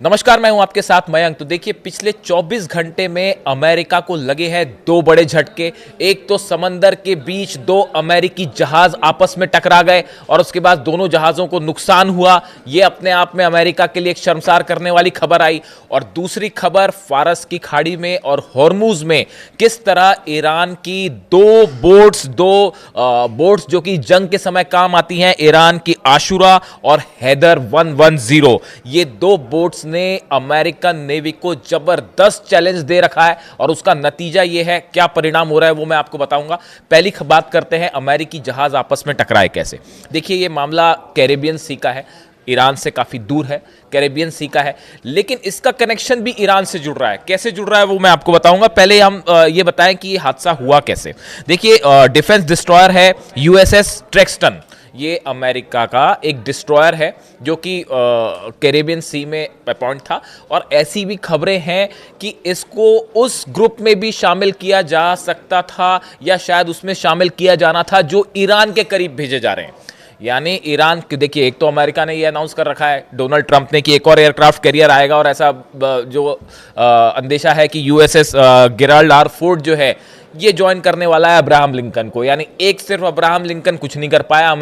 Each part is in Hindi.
नमस्कार, मैं हूं आपके साथ मयंक। तो देखिए, पिछले 24 घंटे में अमेरिका को लगे हैं दो बड़े झटके। एक तो समंदर के बीच दो अमेरिकी जहाज आपस में टकरा गए और उसके बाद दोनों जहाजों को नुकसान हुआ। यह अपने आप में अमेरिका के लिए एक शर्मसार करने वाली खबर आई। और दूसरी खबर, फारस की खाड़ी में और हॉर्मुज में किस तरह ईरान की दो बोट्स जो कि जंग के समय काम आती हैं, ईरान की आशुरा और हैदर 110, ये दो बोट्स ने अमेरिकन नेवी को जबरदस्त चैलेंज दे रखा है। और उसका नतीजा यह है, क्या परिणाम हो रहा है वो मैं आपको बताऊंगा। पहली बात करते हैं अमेरिकी जहाज आपस में टकराए कैसे। देखिए, ये मामला कैरेबियन सी का है, ईरान से काफी दूर है, कैरेबियन सी का है, लेकिन इसका कनेक्शन भी ईरान से जुड़ रहा है। कैसे जुड़ रहा है वो मैं आपको बताऊंगा। पहले हम ये बताएं कि ये हादसा हुआ कैसे। देखिए, डिफेंस डिस्ट्रॉयर है यूएसएस ट्रेक्सटन। ये अमेरिका का एक डिस्ट्रॉयर है जो कि कैरेबियन सी में अपॉइंट था। और ऐसी भी खबरें हैं कि इसको उस ग्रुप में भी शामिल किया जा सकता था या शायद उसमें शामिल किया जाना था जो ईरान के करीब भेजे जा रहे हैं। यानी ईरान, देखिए, एक तो अमेरिका ने ये अनाउंस कर रखा है, डोनाल्ड ट्रंप ने, कि एक और एयरक्राफ्ट कैरियर आएगा। और ऐसा जो अंदेशा है कि यूएसएस गेराल्ड आर फोर्ड जो है ये ज्वाइन करने वाला है अब्राहम लिंकन को। यानी एक सिर्फ अब्राहम लिंकन कुछ नहीं कर पाया,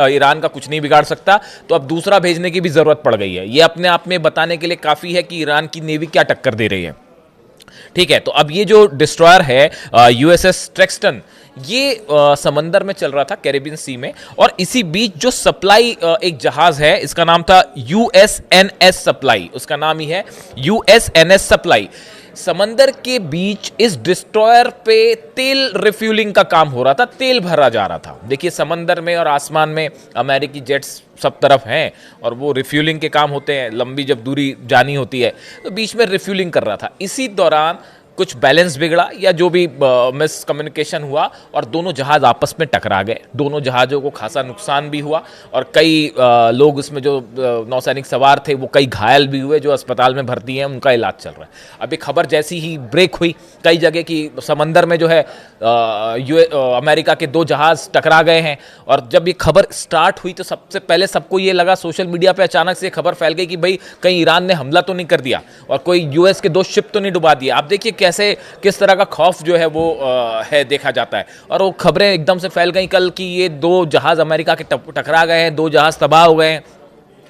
ईरान का कुछ नहीं बिगाड़ सकता, तो अब दूसरा भेजने की भी जरूरत पड़ गई है। ये अपने आप में बताने के लिए काफी है कि ईरान की नेवी क्या टक्कर दे रही है। ठीक है, तो अब ये जो डिस्ट्रॉयर है यूएसएस ट्रेक्सटन, ये समंदर में चल रहा था कैरेबियन सी में। और इसी बीच जो सप्लाई एक जहाज है, इसका नाम था यूएसएनएस सप्लाई, उसका नाम ही है यूएसएनएस सप्लाई। समंदर के बीच इस डिस्ट्रॉयर पे तेल रिफ्यूलिंग का काम हो रहा था, तेल भरा जा रहा था। देखिए, समंदर में और आसमान में अमेरिकी जेट्स सब तरफ हैं और वो रिफ्यूलिंग के काम होते हैं। लंबी जब दूरी जानी होती है तो बीच में रिफ्यूलिंग कर रहा था। इसी दौरान कुछ बैलेंस बिगड़ा या जो भी मिसकम्युनिकेशन हुआ और दोनों जहाज आपस में टकरा गए। दोनों जहाज़ों को खासा नुकसान भी हुआ और कई लोग उसमें जो नौसैनिक सवार थे वो कई घायल भी हुए, जो अस्पताल में भर्ती हैं, उनका इलाज चल रहा है। अभी खबर जैसी ही ब्रेक हुई कई जगह की समंदर में जो है अमेरिका के दो जहाज टकरा गए हैं। और जब ये खबर स्टार्ट हुई तो सबसे पहले सबको ये लगा, सोशल मीडिया पे अचानक से खबर फैल गई कि भाई कहीं ईरान ने हमला तो नहीं कर दिया और कोई यूएस के दो शिप तो नहीं डुबा दिया। आप देखिए कैसे किस तरह का खौफ जो है वो है देखा जाता है। और वो खबरें एकदम से फैल गई कल कि ये दो जहाज अमेरिका के टकरा गए हैं, दो जहाज तबाह हो गए हैं,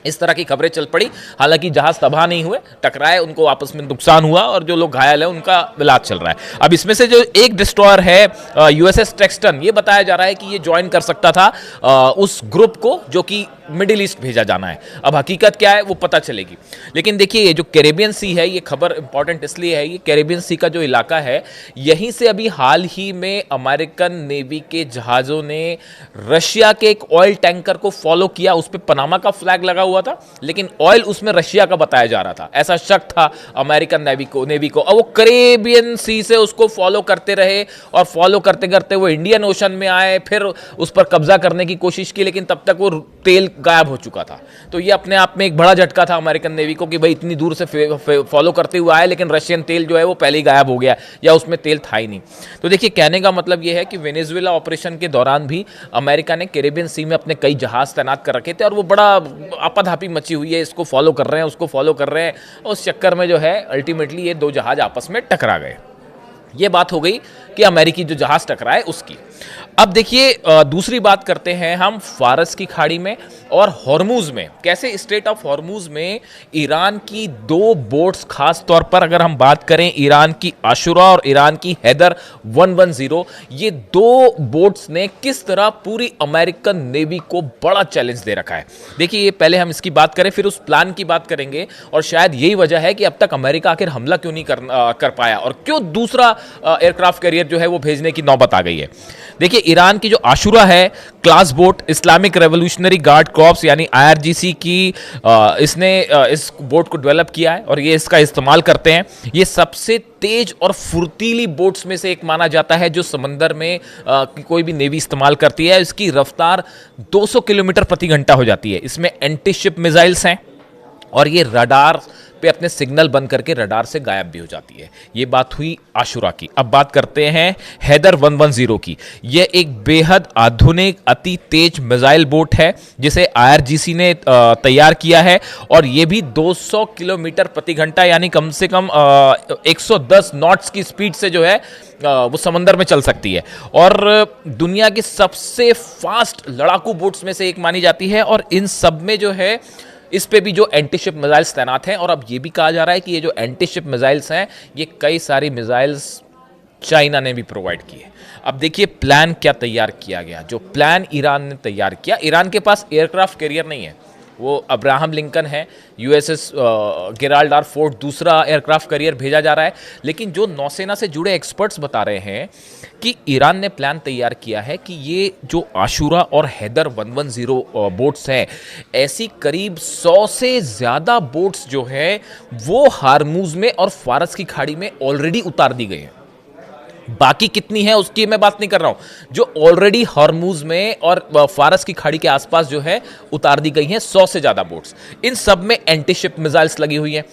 इस तरह की खबरें चल पड़ी। हालांकि जहाज तबाह नहीं हुए, टकराए, उनको आपस में नुकसान हुआ और जो लोग घायल हैं उनका इलाज चल रहा है। अब इसमें से जो एक डिस्ट्रॉयर है यूएसएस ट्रेक्सटन, ये बताया जा रहा है कि ये ज्वाइन कर सकता था उस ग्रुप को जो कि मिडिल ईस्ट भेजा जाना है। अब हकीकत क्या है वो पता चलेगी। लेकिन देखिए, ये जो कैरेबियन सी है, ये खबर इंपॉर्टेंट इसलिए है, ये कैरेबियन सी का जो इलाका है, यहीं से अभी हाल ही में अमेरिकन नेवी के जहाज़ों ने रशिया के एक ऑयल टैंकर को फॉलो किया। उस पर पनामा का फ्लैग लगा हुआ था, लेकिन ऑयल उसमें रशिया का बताया जा रहा था, ऐसा शक था अमेरिकन नेवी को। और वो कैरेबियन सी से उसको फॉलो करते रहे और फॉलो करते करते वो इंडियन ओशन में आए, फिर उस पर कब्जा करने की कोशिश की, लेकिन तब तक वो तेल गायब हो चुका था। तो ये अपने आप में एक बड़ा झटका था अमेरिकन नेवी को कि भाई इतनी दूर से फॉलो करते हुए आए, लेकिन रशियन तेल जो है वो पहले ही गायब हो गया या उसमें तेल था ही नहीं। तो देखिए, कहने का मतलब ये है कि वेनेजुएला ऑपरेशन के दौरान भी अमेरिका ने कैरेबियन सी में अपने कई जहाज तैनात कर रखे थे और वो बड़ा आपाधापी मची हुई है, इसको फॉलो कर रहे हैं, उसको फॉलो कर रहे हैं। उस चक्कर में जो है अल्टीमेटली ये दो जहाज आपस में टकरा गए। ये बात हो गई कि अमेरिकी जो जहाज टकराए उसकी। अब देखिए, दूसरी बात करते हैं हम फारस की खाड़ी में और हॉर्मुज में। कैसे स्ट्रेट ऑफ हॉर्मुज में ईरान की दो बोट्स, खास तौर पर अगर हम बात करें ईरान की आशुरा और ईरान की हैदर 110, ये दो बोट्स ने किस तरह पूरी अमेरिकन नेवी को बड़ा चैलेंज दे रखा है। देखिए, ये पहले हम इसकी बात करें, फिर उस प्लान की बात करेंगे और शायद यही वजह है कि अब तक अमेरिका आखिर हमला क्यों नहीं कर पाया और क्यों दूसरा एयरक्राफ्ट कैरियर जो है वो भेजने की नौबत आ गई है। देखिए, ईरान की जो आशुरा है class boat, Islamic revolutionary guard corps यानी आईआरजीसी की, इसने इस बोट को डेवलप किया है और ये इसका इस्तेमाल करते हैं। ये सबसे तेज और फुर्तीली बोट्स में से एक माना जाता है जो समंदर में कोई भी नेवी इस्तेमाल करती है। इसकी रफ्तार 200 किलोमीटर प्रति घंटा हो जाती है। इसमें एंटी शिप मिसाइल्स हैं और ये रडार पे अपने सिग्नल बंद करके रडार से गायब भी हो जाती है। ये बात हुई आशुरा की। अब बात करते हैं हैदर 110 की। यह एक बेहद आधुनिक अति तेज मिसाइल बोट है जिसे आईआरजीसी ने तैयार किया है, और यह भी 200 किलोमीटर प्रति घंटा यानी कम से कम 110 नॉट्स की स्पीड से जो है वो समंदर में चल सकती है, और दुनिया की सबसे फास्ट लड़ाकू बोट्स में से एक मानी जाती है। और इन सब में जो है इस पे भी जो एंटी शिप मिसाइल्स तैनात हैं, और अब ये भी कहा जा रहा है कि ये जो एंटी शिप मिसाइल्स हैं ये कई सारी मिसाइल्स चाइना ने भी प्रोवाइड की है। अब देखिए प्लान क्या तैयार किया गया। जो प्लान ईरान ने तैयार किया, ईरान के पास एयरक्राफ्ट कैरियर नहीं है, वो अब्राहम लिंकन है, यूएसएस गेराल्ड आर फोर्ड दूसरा एयरक्राफ्ट कैरियर भेजा जा रहा है। लेकिन जो नौसेना से जुड़े एक्सपर्ट्स बता रहे हैं कि ईरान ने प्लान तैयार किया है कि ये जो आशुरा और हैदर 110 बोट्स हैं, ऐसी करीब 100 से ज़्यादा बोट्स जो है वो हार्मूज में और फारस की खाड़ी में ऑलरेडी उतार दी गई हैं। बाकी कितनी है उसकी मैं बात नहीं कर रहा हूं, जो ऑलरेडी हॉर्मूज में और फारस की खाड़ी के आसपास जो है उतार दी गई हैं 100 से ज्यादा बोट्स। इन सब में एंटी शिप मिसाइल्स लगी हुई हैं।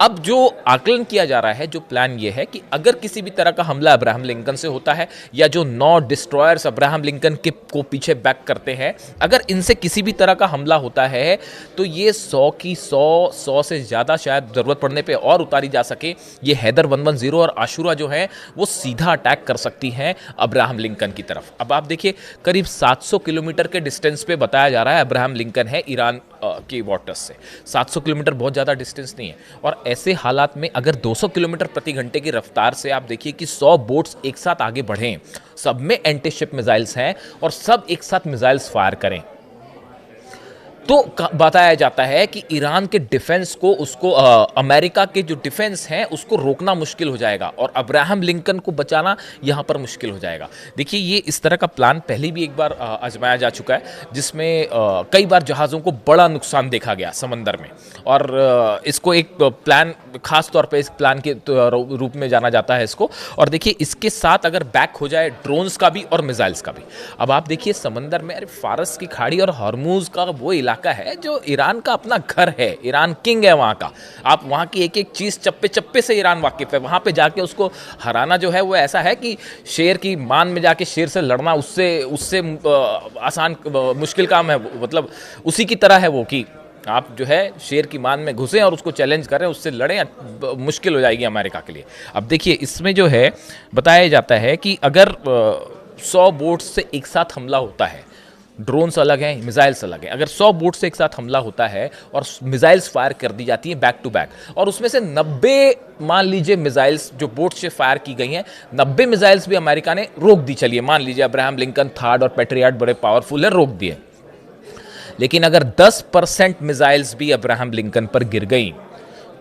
अब जो आकलन किया जा रहा है, जो प्लान ये है कि अगर किसी भी तरह का हमला अब्राहम लिंकन से होता है, या जो 9 डिस्ट्रॉयर्स अब्राहम लिंकन के को पीछे बैक करते हैं, अगर इनसे किसी भी तरह का हमला होता है तो ये 100 की 100 से ज़्यादा शायद ज़रूरत पड़ने पे और उतारी जा सके, ये हैदर 110 और आशुरा जो है वो सीधा अटैक कर सकती हैं अब्राहम लिंकन की तरफ। अब आप देखिए करीब 700 किलोमीटर के डिस्टेंस पे बताया जा रहा है अब्राहम लिंकन है ईरान के वाटर्स से। 700 किलोमीटर बहुत ज़्यादा डिस्टेंस नहीं है, और ऐसे हालात में अगर 200 किलोमीटर प्रति घंटे की रफ्तार से आप देखिए कि 100 बोट्स एक साथ आगे बढ़ें, सब में एंटी शिप मिसाइल्स हैं और सब एक साथ मिसाइल्स फायर करें, तो बताया जाता है कि ईरान के डिफेंस को उसको अमेरिका के जो डिफेंस हैं उसको रोकना मुश्किल हो जाएगा, और अब्राहम लिंकन को बचाना यहाँ पर मुश्किल हो जाएगा। देखिए ये इस तरह का प्लान पहले भी एक बार आजमाया जा चुका है, जिसमें कई बार जहाज़ों को बड़ा नुकसान देखा गया समंदर में, और इसको एक प्लान खास तौर पे इस प्लान के रूप में जाना जाता है इसको। और देखिए इसके साथ अगर बैक हो जाए ड्रोन्स का भी और मिसाइल्स का भी। अब आप देखिए समंदर में, अरे फारस की खाड़ी और हॉर्मूज का वो इलाका है जो ईरान का अपना घर है, ईरान किंग है वहाँ का। आप वहाँ की एक एक चीज़ चप्पे चप्पे से ईरान वाकिफ है। वहाँ पे जाके उसको हराना जो है वो ऐसा है कि शेर की मान में जाके शेर से लड़ना उससे आसान मुश्किल काम है, मतलब उसी की तरह है वो, कि आप जो है शेर की मान में घुसें और उसको चैलेंज करें, उससे लड़ें, मुश्किल हो जाएगी अमेरिका के लिए। अब देखिए इसमें जो है बताया जाता है कि अगर 100 बोट्स से एक साथ हमला होता है, ड्रोन्स अलग हैं, मिसाइल्स अलग हैं, अगर 100 बोट से एक साथ हमला होता है और मिसाइल्स फायर कर दी जाती हैं बैक टू बैक, और उसमें से 90 मान लीजिए मिसाइल्स जो बोट से फायर की गई हैं, 90 मिसाइल्स भी अमेरिका ने रोक दी। चलिए मान लीजिए अब्राहम लिंकन थर्ड और पैट्रियट बड़े पावरफुल है, रोक दिए। लेकिन अगर 10% मिसाइल्स भी अब्राहम लिंकन पर गिर गई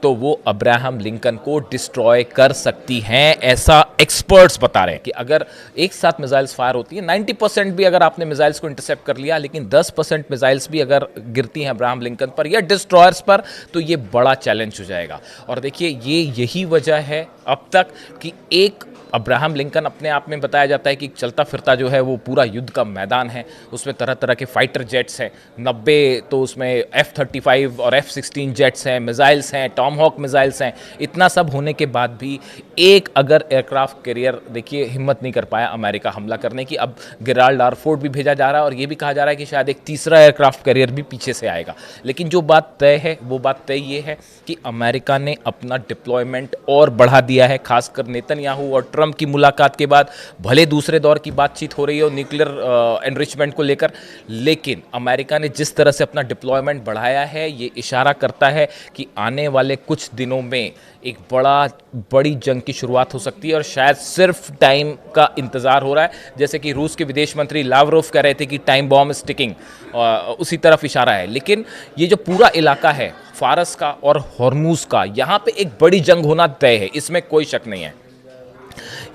तो वो अब्राहम लिंकन को डिस्ट्रॉय कर सकती हैं, ऐसा एक्सपर्ट्स बता रहे हैं कि अगर एक साथ मिसाइल्स फायर होती हैं, 90% भी अगर आपने मिसाइल्स को इंटरसेप्ट कर लिया, लेकिन 10% मिसाइल्स भी अगर गिरती हैं अब्राहम लिंकन पर या डिस्ट्रॉयर्स पर, तो ये बड़ा चैलेंज हो जाएगा। और देखिए यही वजह है अब तक कि एक अब्राहम लिंकन अपने आप में बताया जाता है कि चलता फिरता जो है वो पूरा युद्ध का मैदान है। उसमें तरह तरह के फाइटर जेट्स हैं, 90 तो उसमें F-35 और F-16 जेट्स हैं, मिसाइल्स हैं, टॉमहॉक मिसाइल्स हैं। इतना सब होने के बाद भी एक अगर एयरक्राफ्ट कैरियर देखिए हिम्मत नहीं कर पाया अमेरिका हमला करने की। अब गेराल्ड आर फोर्ड भी भेजा जा रहा है, और ये भी कहा जा रहा है कि शायद एक तीसरा एयरक्राफ्ट कैरियर भी पीछे से आएगा। लेकिन जो बात तय है वो बात तय ये है कि अमेरिका ने अपना डिप्लॉयमेंट और बढ़ा दिया है, खासकर नेतन्याहू और ट्रंप की मुलाकात के बाद। भले दूसरे दौर की बातचीत हो रही हो न्यूक्लियर एनरिचमेंट को लेकर, लेकिन अमेरिका ने जिस तरह से अपना डिप्लॉयमेंट बढ़ाया है, ये इशारा करता है कि आने वाले कुछ दिनों में एक बड़ी जंग की शुरुआत हो सकती है, और शायद सिर्फ टाइम का इंतजार हो रहा है। जैसे कि रूस के विदेश मंत्री लावरोव कह रहे थे कि टाइम बॉम्ब इज टिकिंग, उसी तरफ इशारा है। लेकिन ये जो पूरा इलाका है फारस का और हॉर्मूज का, यहाँ पे एक बड़ी जंग होना तय है, इसमें कोई शक नहीं है।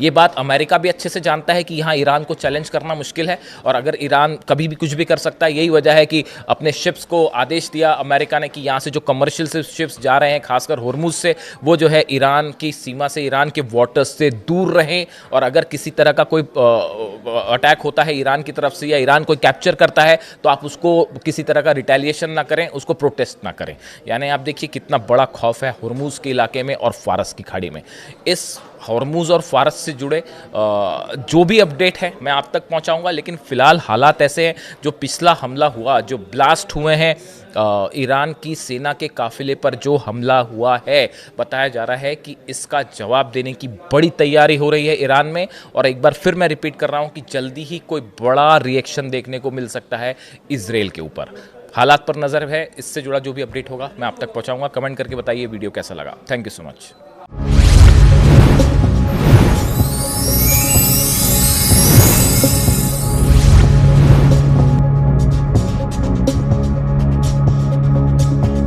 ये बात अमेरिका भी अच्छे से जानता है कि यहाँ ईरान को चैलेंज करना मुश्किल है, और अगर ईरान कभी भी कुछ भी कर सकता है। यही वजह है कि अपने शिप्स को आदेश दिया अमेरिका ने कि यहाँ से जो कमर्शियल शिप्स जा रहे हैं खासकर होर्मुज से, वो जो है ईरान की सीमा से, ईरान के वाटर्स से दूर रहें। और अगर किसी तरह का कोई अटैक होता है ईरान की तरफ से या ईरान कोई कैप्चर करता है तो आप उसको किसी तरह का रिटेलिएशन ना करें, उसको प्रोटेस्ट ना करें। यानी आप देखिए कितना बड़ा खौफ है हुर्मुज के इलाके में और फारस की खाड़ी में। इस हुर्मुज और फारस से जुड़े जो भी अपडेट है मैं आप तक पहुंचाऊंगा, लेकिन फिलहाल हालात ऐसे हैं। जो पिछला हमला हुआ, जो ब्लास्ट हुए हैं ईरान की सेना के काफिले पर जो हमला हुआ है, बताया जा रहा है कि इसका जवाब देने की बड़ी तैयारी हो रही है ईरान में। और एक बार फिर मैं रिपीट कर रहा हूं कि जल्दी ही कोई बड़ा रिएक्शन देखने को मिल सकता है इजराइल के ऊपर। हालात पर नज़र है, इससे जुड़ा जो भी अपडेट होगा मैं आप तक पहुंचाऊंगा। कमेंट करके बताइए वीडियो कैसा लगा। Thank you so much.